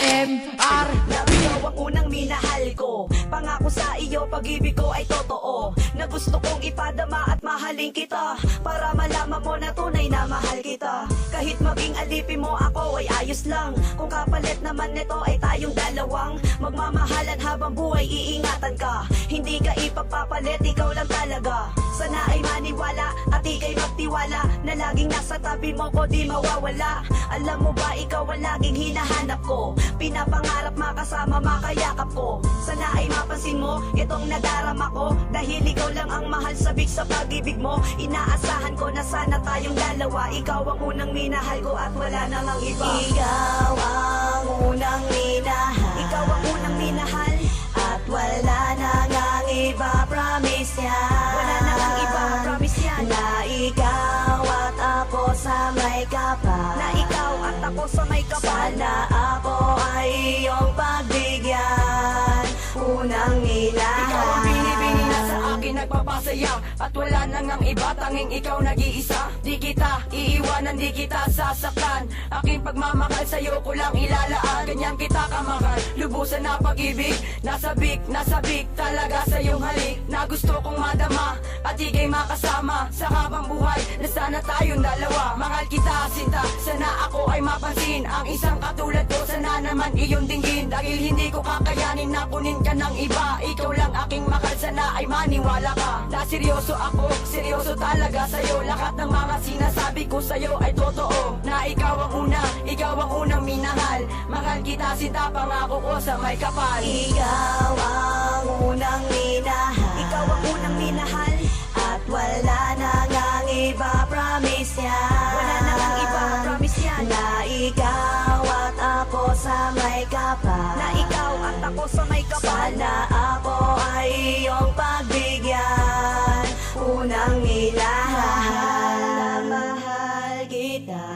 MR na ikaw ang unang minahal ko. Pangako sa iyo, pag-ibig ko ay totoo, na gusto kong ipadama at mahalin kita, para malaman mo na tunay na mahal kita. Kahit maging alipin mo ako ay ayos lang, kung kapalit naman nito ay tayong dalawang magmamahalan habang buhay, iingatan ka. Hindi ka ipagpapalit, ikaw lang talaga. Sana ay maniwala at ika'y magtiwala, na laging nasa tabi mo ko, di mawawala. Alam mo ba, ikaw ang laging hinahanap ko, pinapangarap makasama, makayakap ko. Sana ay mapansin mo itong nadarama ko, dahil ikaw lang ang mahal sabik sa pag-ibig mo. Inaasahan ko na sana tayong dalawa, ikaw ang unang minahal ko at wala namang iba. Ikaw ang unang minahal, ikaw ang unang minahal, at wala nang iba, promise yan. Wala nang iba, promise yan. Na ikaw at ako sa may kapal, na ikaw at ako sa may kapal. Sana ako ay iyong pagbigyan, unang minahal. Ikaw ang binibini na sa akin nagpapasaya, at wala nang ang iba, tanging ikaw nag-iisa. Di kita iiwanan, di kita sasaktan, aking pagmamahal sa'yo ko lang ilalaan. Ganyan kita kamahal, lubusan na pag-ibig, nasabik talaga sa iyong halik, na gusto kong madama at ika'y makasama sa habang buhay, na sana tayong dalawa. Mahal kita sinta, sana ako ay mapansin, ang isang katulad ko sana naman iyong dinggin, dahil hindi ko kakayanin na kunin ka ng iba. Ikaw lang aking mahal, sana ay maniwala ka, na seryoso ako, seryoso talaga sa'yo. Lahat ng mga sinasabi ko sa'yo ay totoo, na ikaw ang una, ikaw ang unang minahal. Mahal kita sinta, pangako ko sa may kapal. Ikaw ang unang minahal, ikaw ang unang minahal, at wala nang ang iba, promise yan. Wala nang ang iba, promise yan. Na ikaw at ako sa may kapal, na ikaw at ako sa may kapal. Sana ako ay iyong pagbigyan, unang minahal. Mahal kita,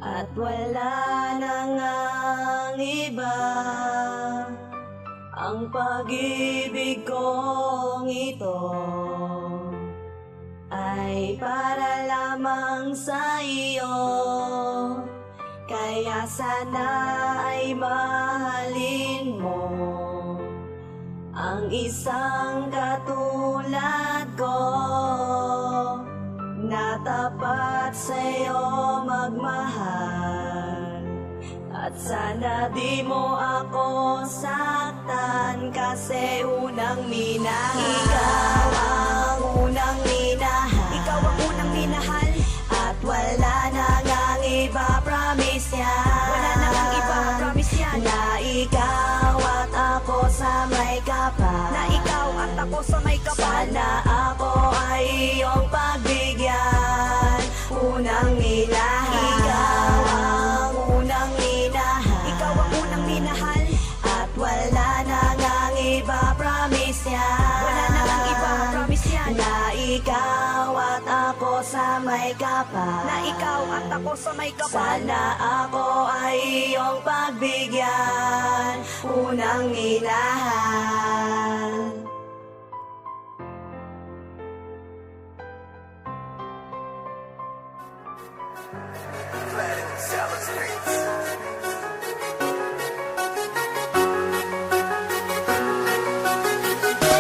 at wala nang ang iba. Ang pag-ibig kong ito ay para lamang sa iyo, kaya sana ay mahalin mo ang isang katulad ko, na tapat sa'yo magmahal. At sana di mo ako saktan, kasi unang minahal. Ikaw ang unang minahal, ikaw ang unang minahal, at wala nang ang iba, promise yan. Wala nang ang iba, promise yan. Na ikaw at ako sa may kapal, na ikaw at ako sa may kapal. Sana ako ay iyong pagbigyan, unang minahal. Ikaw ang unang minahal, ikaw ang unang minahal, at wala nang ang iba, promise yan. Wala nang ang iba, promise yan. Na ikaw at ako sa may kapal, na ikaw at ako sa may kapal. Sana ako ay iyong pagbigyan, unang minahal.